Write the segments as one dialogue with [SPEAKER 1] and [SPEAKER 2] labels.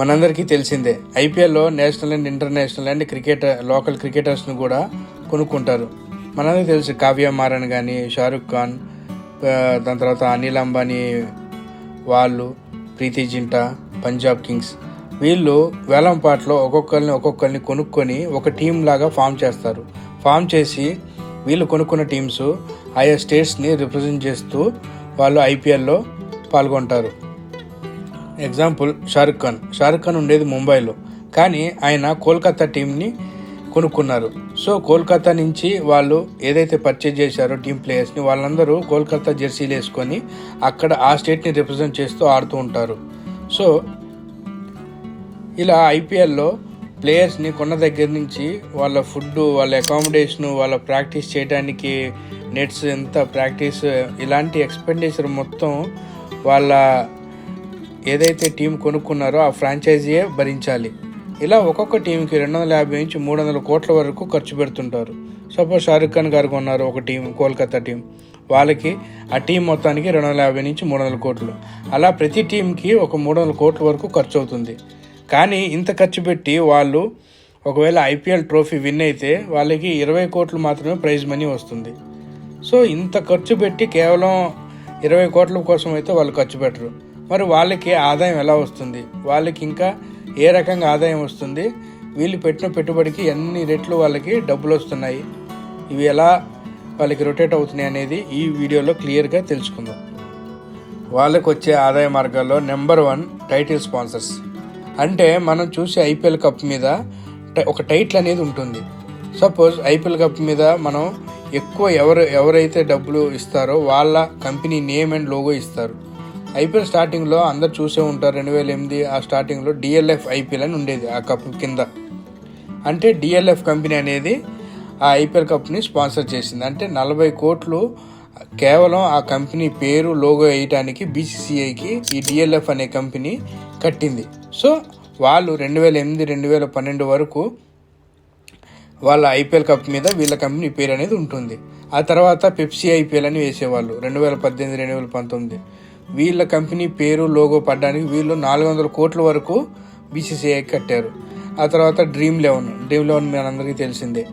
[SPEAKER 1] మనందరికీ తెలిసిందే ఐపీఎల్లో national and international and local క్రికెటర్స్ను కూడా కొనుక్కుంటారు. మనందరికీ తెలుసు కావ్య మారన్ కానీ, షారుఖ్ ఖాన్, దాని తర్వాత అనిల్ అంబానీ వాళ్ళు, ప్రీతి జింటా, పంజాబ్ కింగ్స్, వీళ్ళు వేలంపాట్లో ఒక్కొక్కరిని కొనుక్కొని ఒక టీం లాగా ఫామ్ చేసి వీళ్ళు కొనుక్కున్న టీమ్స్ ఆయా స్టేట్స్ని రిప్రజెంట్ చేస్తూ వాళ్ళు ఐపీఎల్లో పాల్గొంటారు. ఎగ్జాంపుల్ షారుఖ్ ఖాన్ ఉండేది ముంబైలో, కానీ ఆయన కోల్కతా టీంని కొనుక్కున్నారు. సో కోల్కతా నుంచి వాళ్ళు ఏదైతే పర్చేజ్ చేశారో టీం ప్లేయర్స్ని, వాళ్ళందరూ కోల్కతా జెర్సీలు వేసుకొని అక్కడ ఆ స్టేట్ని రిప్రజెంట్ చేస్తూ ఆడుతూ ఉంటారు. సో ఇలా ఐపీఎల్లో ప్లేయర్స్ని కొన్న దగ్గర నుంచి వాళ్ళ ఫుడ్, వాళ్ళ అకామిడేషను, వాళ్ళ ప్రాక్టీస్ చేయడానికి నెట్స్ ఎంత ప్రాక్టీస్, ఇలాంటి ఎక్స్పెండిచర్ మొత్తం వాళ్ళ ఏదైతే టీం కొనుక్కున్నారో ఆ ఫ్రాంచైజీయే భరించాలి. ఇలా ఒక్కొక్క టీంకి 250 నుంచి 300 కోట్ల వరకు ఖర్చు పెడుతుంటారు. సపోజ్ షారుఖ్ ఖాన్ గారు కొన్నారు ఒక టీం, కోల్కతా టీం, వాళ్ళకి ఆ టీం మొత్తానికి 250 నుంచి 300 కోట్లు. అలా ప్రతి టీంకి ఒక 300 కోట్ల వరకు ఖర్చు అవుతుంది. కానీ ఇంత ఖర్చు పెట్టి వాళ్ళు ఒకవేళ ఐపీఎల్ ట్రోఫీ విన్ అయితే వాళ్ళకి 20 కోట్లు మాత్రమే ప్రైజ్ మనీ వస్తుంది. సో ఇంత ఖర్చు పెట్టి కేవలం 20 కోట్ల కోసం అయితే వాళ్ళు ఖర్చు పెట్టరు. మరి వాళ్ళకి ఆదాయం ఎలా వస్తుంది? వాళ్ళకి ఇంకా ఏ రకంగా ఆదాయం వస్తుంది? వీళ్ళు పెట్టిన పెట్టుబడికి ఎన్ని రెట్లు వాళ్ళకి డబ్బులు వస్తున్నాయి, ఇవి ఎలా వాళ్ళకి రొటేట్ అవుతున్నాయి అనేది ఈ వీడియోలో క్లియర్గా తెలుసుకుందాం. వాళ్ళకి వచ్చే ఆదాయ మార్గాల్లో నెంబర్ 1 టైటిల్ స్పాన్సర్స్. అంటే మనం చూసే ఐపీఎల్ కప్ మీద ఒక టైటిల్ అనేది ఉంటుంది. సపోజ్ ఐపీఎల్ కప్ మీద మనం ఎక్కువ ఎవరైతే డబ్బులు ఇస్తారో వాళ్ళ కంపెనీ నేమ్ అండ్ లోగో ఇస్తారు. ఐపీఎల్ స్టార్టింగ్లో అందరు చూసే ఉంటారు, 2008 ఆ స్టార్టింగ్లో డిఎల్ఎఫ్ ఐపీఎల్ అని ఉండేది ఆ కప్ కింద. అంటే డిఎల్ఎఫ్ కంపెనీ అనేది ఆ ఐపీఎల్ కప్ని స్పాన్సర్ చేసింది. అంటే 40 కోట్లు కేవలం ఆ కంపెనీ పేరు, లోగో వేయటానికి బీసీసీఐకి ఈ డిఎల్ఎఫ్ అనే కంపెనీ కట్టింది. సో వాళ్ళు 2008, 2012 వరకు వాళ్ళ ఐపీఎల్ కప్ మీద వీళ్ళ కంపెనీ పేరు అనేది ఉంటుంది. ఆ తర్వాత పెప్సీ ఐపీఎల్ అని వేసేవాళ్ళు 2018, 2019. వీళ్ళ కంపెనీ పేరు, లోగో పడ్డానికి వీళ్ళు 400 కోట్ల వరకు బీసీసీఐ కట్టారు. ఆ తర్వాత డ్రీమ్ లెవెన్ మనందరికీ తెలిసిందే.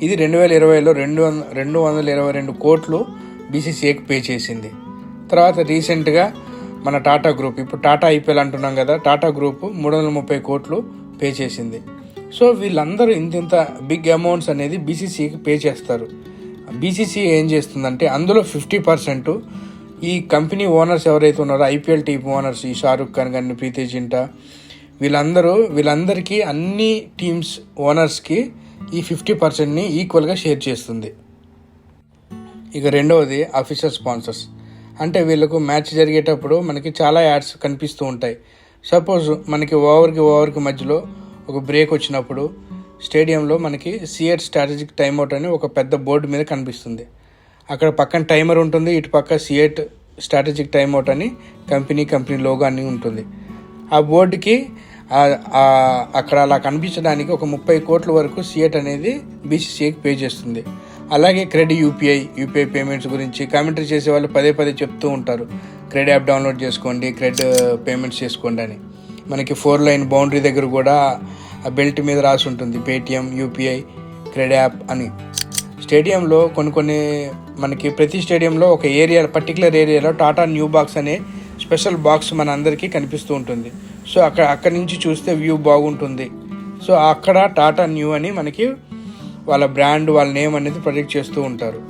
[SPEAKER 1] ఇది 2020లో 222 కోట్లు బీసీసీఐకి పే చేసింది. తర్వాత రీసెంట్గా మన టాటా గ్రూప్, ఇప్పుడు టాటా ఐపీఎల్ అంటున్నాం కదా, టాటా గ్రూప్ 330 కోట్లు పే చేసింది. సో వీళ్ళందరూ ఇంత బిగ్ అమౌంట్స్ అనేది బీసీసీఐకి పే చేస్తారు. బీసీసీఐ ఏం చేస్తుందంటే అందులో 50% ఈ కంపెనీ ఓనర్స్ ఎవరైతే ఉన్నారో, ఐపీఎల్ టీమ్ ఓనర్స్, ఈ షారుఖ్ ఖాన్ కానీ, ప్రీతి జింటా, వీళ్ళందరికీ అన్ని టీమ్స్ ఓనర్స్కి ఈ 50%ని ఈక్వల్గా షేర్ చేస్తుంది. ఇక రెండవది అఫీషియల్ స్పాన్సర్స్. అంటే వీళ్ళకు మ్యాచ్ జరిగేటప్పుడు మనకి చాలా యాడ్స్ కనిపిస్తూ ఉంటాయి. సపోజ్ మనకి ఓవర్కి మధ్యలో ఒక బ్రేక్ వచ్చినప్పుడు స్టేడియంలో మనకి సిఎట్ స్ట్రాటజిక్ టైమ్అవుట్ అని ఒక పెద్ద బోర్డు మీద కనిపిస్తుంది. అక్కడ పక్కన టైమర్ ఉంటుంది, ఇటు పక్క సిఎట్ స్ట్రాటజిక్ టైమ్అవుట్ అని కంపెనీ లోగో అన్నీ ఉంటుంది. ఆ బోర్డుకి అక్కడ అలా కనిపించడానికి ఒక 30 కోట్ల వరకు సిఎట్ అనేది బీసీసీఐకి పే చేస్తుంది. అలాగే యూపీఐ పేమెంట్స్ గురించి కామెంటరీ చేసే వాళ్ళు పదే చెప్తూ ఉంటారు, క్రెడ్ యాప్ డౌన్లోడ్ చేసుకోండి, క్రెడ్ పేమెంట్స్ చేసుకోండి అని. మనకి 4 లైన్ బౌండరీ దగ్గర కూడా ఆ బెల్ట్ మీద రాసి ఉంటుంది పేటిఎం, యూపీఐ, క్రెడ్ యాప్ అని. స్టేడియంలో కొన్ని మనకి ప్రతి స్టేడియంలో ఒక పర్టికులర్ ఏరియాలో టాటా న్యూ బాక్స్ అనే స్పెషల్ బాక్స్ మన అందరికీ కనిపిస్తూ ఉంటుంది. సో అక్కడ నుంచి చూస్తే వ్యూ బాగుంటుంది. సో అక్కడ టాటా న్యూ అని మనకి వాళ్ళ బ్రాండ్, వాళ్ళ నేమ్ అనేది ప్రొజెక్ట్ చేస్తూ ఉంటారు.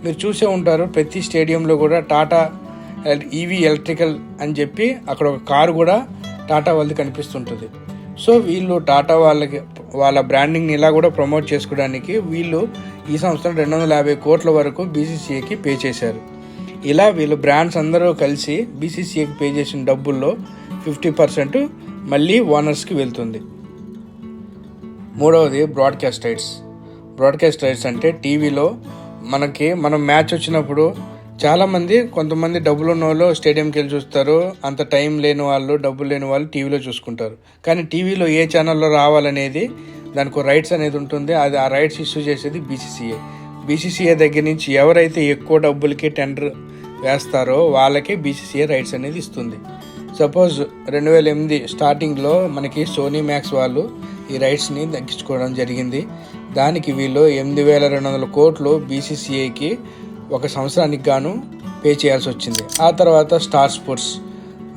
[SPEAKER 1] మీరు చూసే ఉంటారు ప్రతి స్టేడియంలో కూడా టాటా ఈవీ ఎలక్ట్రికల్ అని చెప్పి అక్కడ ఒక కారు కూడా టాటా వాళ్ళది కనిపిస్తుంటుంది. సో వీళ్ళు టాటా వాళ్ళ బ్రాండింగ్ని ఇలా కూడా ప్రమోట్ చేసుకోవడానికి వీళ్ళు ఈ సంవత్సరం 250 కోట్ల వరకు బీసీసీఐకి పే చేశారు. ఇలా వీళ్ళు బ్రాండ్స్ అందరూ కలిసి బీసీసీఐకి పే చేసిన డబ్బుల్లో 50% మళ్ళీ ఓనర్స్కి వెళ్తుంది. మూడవది బ్రాడ్కాస్ట్ రైట్స్ అంటే టీవీలో మనం మ్యాచ్ వచ్చినప్పుడు కొంతమంది డబ్బులు ఉన్న వాళ్ళు స్టేడియంకి వెళ్ళి చూస్తారు, అంత టైం లేని వాళ్ళు, డబ్బులు లేని వాళ్ళు టీవీలో చూసుకుంటారు. కానీ టీవీలో ఏ ఛానల్లో రావాలనేది దానికి రైట్స్ అనేది ఉంటుంది. ఆ రైట్స్ ఇష్యూ చేసేది బీసీసీఐ దగ్గర నుంచి ఎవరైతే ఎక్కువ డబ్బులకి టెండర్ వేస్తారో వాళ్ళకే బీసీసీఐ రైట్స్ అనేది ఇస్తుంది. సపోజ్ 2008 స్టార్టింగ్లో మనకి సోనీ మ్యాక్స్ వాళ్ళు ఈ రైట్స్ని దక్కించుకోవడం జరిగింది. దానికి వీళ్ళు 8,200 కోట్లు బీసీసీఐకి ఒక సంవత్సరానికి గాను పే చేయాల్సి వచ్చింది. ఆ తర్వాత స్టార్ స్పోర్ట్స్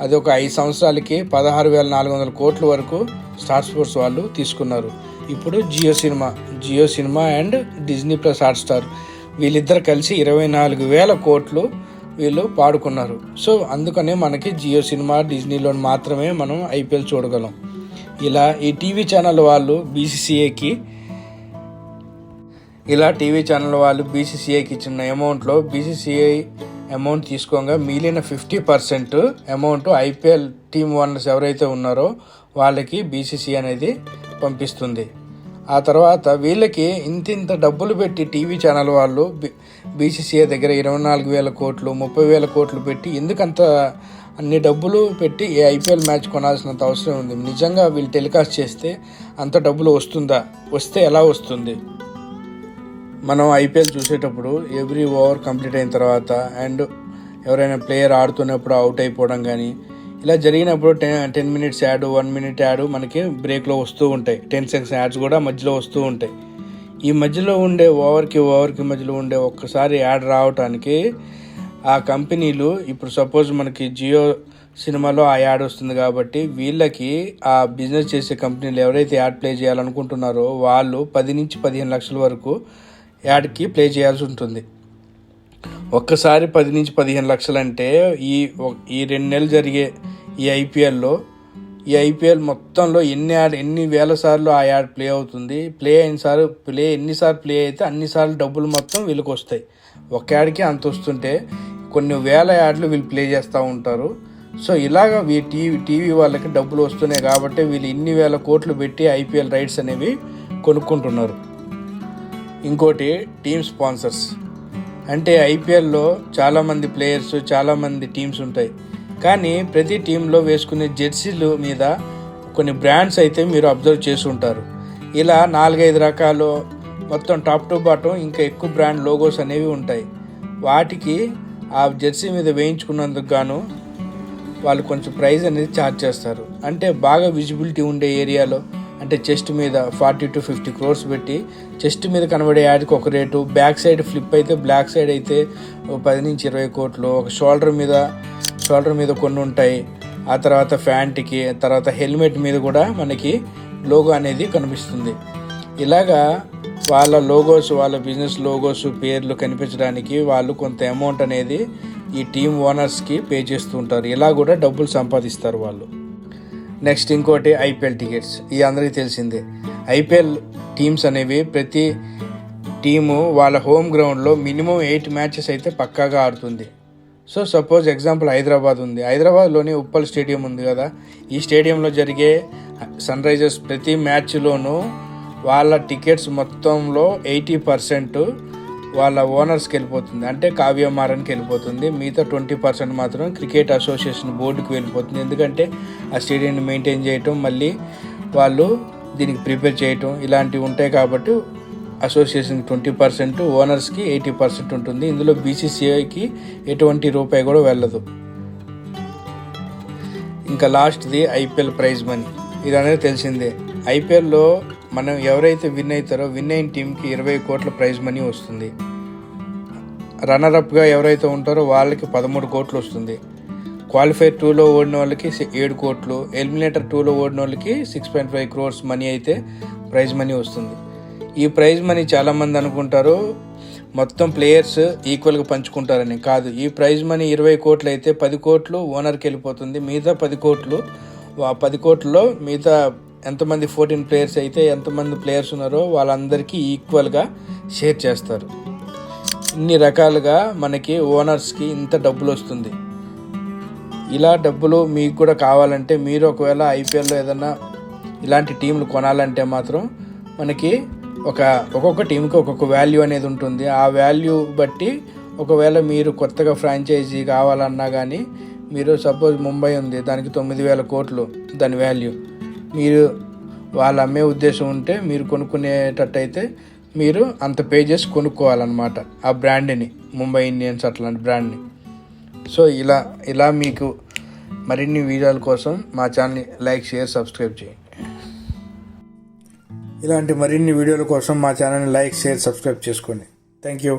[SPEAKER 1] అది ఒక 5 సంవత్సరాలకి 16,400 కోట్ల వరకు స్టార్ స్పోర్ట్స్ వాళ్ళు తీసుకున్నారు. ఇప్పుడు Jio cinema and Disney plus Hotstar వీళ్ళిద్దరు కలిసి 24,000 కోట్లు వీళ్ళు పాడుకున్నారు. సో అందుకనే మనకి జియో సినిమా డిజ్నీలో మాత్రమే మనం ఐపీఎల్ చూడగలం. ఇలా ఈ టీవీ ఛానల్ వాళ్ళు బీసీసీఐకి ఇచ్చిన అమౌంట్లో బీసీసీఐ అమౌంట్ తీసుకోగా మిగిలిన 50% అమౌంట్ ఐపీఎల్ టీమ్ ఓనర్స్ ఎవరైతే ఉన్నారో వాళ్ళకి బీసీసీఐ అనేది పంపిస్తుంది. ఆ తర్వాత వీళ్ళకి ఇంత డబ్బులు పెట్టి టీవీ ఛానల్ వాళ్ళు బీసీసీఐ దగ్గర 24,000 కోట్లు 30,000 కోట్లు పెట్టి ఎందుకంత అన్ని డబ్బులు పెట్టి ఏ ఐపీఎల్ మ్యాచ్ కొనాల్సినంత అవసరం ఉంది? నిజంగా వీళ్ళు టెలికాస్ట్ చేస్తే అంత డబ్బులు వస్తుందా? వస్తే ఎలా వస్తుంది? మనం ఐపీఎల్ చూసేటప్పుడు ఎవ్రీ ఓవర్ కంప్లీట్ అయిన తర్వాత అండ్ ఎవరైనా ప్లేయర్ ఆడుతున్నప్పుడు అవుట్ అయిపోవడం కానీ ఇలా జరిగినప్పుడు 10 మినిట్స్ యాడ్ 1 మినిట్ యాడ్ మనకి బ్రేక్లో వస్తూ ఉంటాయి. 10 సెకండ్స్ యాడ్స్ కూడా మధ్యలో వస్తూ ఉంటాయి. ఈ మధ్యలో ఉండే ఓవర్కి మధ్యలో ఉండే ఒక్కసారి యాడ్ రావటానికి ఆ కంపెనీలు ఇప్పుడు సపోజ్ మనకి జియో సినిమాలో ఆ యాడ్ వస్తుంది కాబట్టి వీళ్ళకి ఆ బిజినెస్ చేసే కంపెనీలు ఎవరైతే యాడ్ ప్లే చేయాలనుకుంటున్నారో వాళ్ళు 10 నుంచి 15 లక్షల వరకు యాడ్కి ప్లే చేయాల్సి ఉంటుంది. ఒక్కసారి 10 నుంచి 15 లక్షలు అంటే ఈ 2 నెలలు జరిగే ఈ ఐపీఎల్ మొత్తంలో ఎన్ని వేల సార్లు ఆ యాడ్ ప్లే అవుతుంది. ఎన్నిసార్లు ప్లే అయితే అన్నిసార్లు డబ్బులు మొత్తం వీళ్ళకి వస్తాయి. ఒక యాడ్కి అంత వస్తుంటే కొన్ని వేల యాడ్లు వీళ్ళు ప్లే చేస్తూ ఉంటారు. సో ఇలాగ టీవీ వాళ్ళకి డబ్బులు వస్తున్నాయి కాబట్టి వీళ్ళు ఇన్ని వేల కోట్లు పెట్టి ఐపీఎల్ రైట్స్ అనేవి కొనుక్కుంటున్నారు. ఇంకోటి టీమ్ స్పాన్సర్స్ అంటే ఐపీఎల్లో చాలామంది ప్లేయర్స్ చాలామంది టీమ్స్ ఉంటాయి. కానీ ప్రతి టీంలో వేసుకునే జెర్సీలు మీద కొన్ని బ్రాండ్స్ అయితే మీరు అబ్జర్వ్ చేసి ఉంటారు. ఇలా 4-5 రకాలు మొత్తం టాప్ టు బాటం ఇంకా ఎక్కువ బ్రాండ్ లోగోస్ అనేవి ఉంటాయి. వాటికి ఆ జెర్సీ మీద వేయించుకున్నందుకు గాను వాళ్ళు కొంచెం ప్రైస్ అనేది ఛార్జ్ చేస్తారు. అంటే బాగా విజిబిలిటీ ఉండే ఏరియాలో అంటే చెస్ట్ మీద 40 to 50 crores పెట్టి చెస్ట్ మీద కనబడే యాడ్కి ఒక రేటు, బ్యాక్ సైడ్ ఫ్లిప్ అయితే బ్లాక్ సైడ్ అయితే 10 నుంచి 20 కోట్లు, ఒక షోల్డర్ మీద కొన్ని ఉంటాయి. ఆ తర్వాత ఫ్యాంట్కి తర్వాత హెల్మెట్ మీద కూడా మనకి లోగో అనేది కనిపిస్తుంది. ఇలాగా వాళ్ళ లోగోస్ వాళ్ళ బిజినెస్ లోగోస్ పేర్లు కనిపించడానికి వాళ్ళు కొంత అమౌంట్ అనేది ఈ టీమ్ ఓనర్స్కి పే చేస్తూ ఉంటారు. ఇలా కూడా డబ్బులు సంపాదిస్తారు వాళ్ళు. నెక్స్ట్ ఇంకోటి ఐపీఎల్ టికెట్స్. ఇది అందరికీ తెలిసిందే. ఐపీఎల్ టీమ్స్ అనేవి ప్రతి టీము వాళ్ళ హోమ్ గ్రౌండ్లో మినిమం 8 మ్యాచెస్ అయితే పక్కాగా ఆడుతుంది. సో సపోజ్ ఎగ్జాంపుల్ హైదరాబాద్ ఉంది. హైదరాబాద్లోని ఉప్పల్ స్టేడియం ఉంది కదా. ఈ స్టేడియంలో జరిగే సన్ రైజర్స్ ప్రతి మ్యాచ్లోనూ వాళ్ళ టికెట్స్ మొత్తంలో 80% వాళ్ళ ఓనర్స్కి వెళ్ళిపోతుంది. అంటే కావ్యమారానికి వెళ్ళిపోతుంది. మిగతా 20% మాత్రం క్రికెట్ అసోసియేషన్ బోర్డుకి వెళ్ళిపోతుంది. ఎందుకంటే ఆ స్టేడియాన్ని మెయింటైన్ చేయటం, మళ్ళీ వాళ్ళు దీనికి ప్రిపేర్ చేయటం ఇలాంటివి ఉంటాయి. కాబట్టి అసోసియేషన్ 20%, ఓనర్స్కి 80% ఉంటుంది. ఇందులో బీసీసీఐకి ఎటువంటి రూపాయి కూడా వెళ్ళదు. ఇంకా లాస్ట్ది ఐపీఎల్ ప్రైజ్ మనీ. ఇది అనేది తెలిసిందే. ఐపీఎల్లో మనం ఎవరైతే విన్ అవుతారో విన్ అయిన టీంకి 20 కోట్ల ప్రైజ్ మనీ వస్తుంది. రన్నరప్గా ఎవరైతే ఉంటారో వాళ్ళకి 13 కోట్లు వస్తుంది. క్వాలిఫైర్ 2లో ఓడిన వాళ్ళకి 7 కోట్లు, ఎలిమినేటర్ 2లో ఓడిన వాళ్ళకి 6.5 crores మనీ అయితే ప్రైజ్ మనీ వస్తుంది. ఈ ప్రైజ్ మనీ చాలామంది అనుకుంటారు మొత్తం ప్లేయర్స్ ఈక్వల్గా పంచుకుంటారని. కాదు, ఈ ప్రైజ్ మనీ 20 కోట్లు అయితే 10 కోట్లు ఓనర్కి వెళ్ళిపోతుంది. మిగతా 10 కోట్లలో మిగతా ఎంతమంది 14 ప్లేయర్స్ అయితే ఎంతమంది ప్లేయర్స్ ఉన్నారో వాళ్ళందరికీ ఈక్వల్గా షేర్ చేస్తారు. ఇన్ని రకాలుగా మనకి ఓనర్స్కి ఇంత డబ్బులు వస్తుంది. ఇలా డబ్బులు మీకు కూడా కావాలంటే మీరు ఒకవేళ ఐపీఎల్లో ఏదన్నా ఇలాంటి టీంలు కొనాలంటే మాత్రం మనకి ఒక్కొక్క టీంకి ఒక్కొక్క వాల్యూ అనేది ఉంటుంది. ఆ వాల్యూ బట్టి ఒకవేళ మీరు కొత్తగా ఫ్రాంచైజీ కావాలన్నా కానీ మీరు సపోజ్ ముంబై ఉంది, దానికి 9,000 కోట్లు దాని వాల్యూ. మీరు వాళ్ళు అమ్మే ఉద్దేశం ఉంటే మీరు కొనుక్కునేటట్టయితే మీరు అంత పే చేసి కొనుక్కోవాలన్నమాట ఆ బ్రాండ్ని, ముంబై ఇండియన్స్ అట్లాంటి బ్రాండ్ని. సో ఇలా మీకు మరిన్ని వీడియోల కోసం మా ఛానల్ని లైక్, షేర్, సబ్స్క్రైబ్ చేయండి. ఇలాంటి మరిన్ని వీడియోల కోసం మా ఛానల్ని లైక్, షేర్, సబ్స్క్రైబ్ చేసుకోండి. Thank you.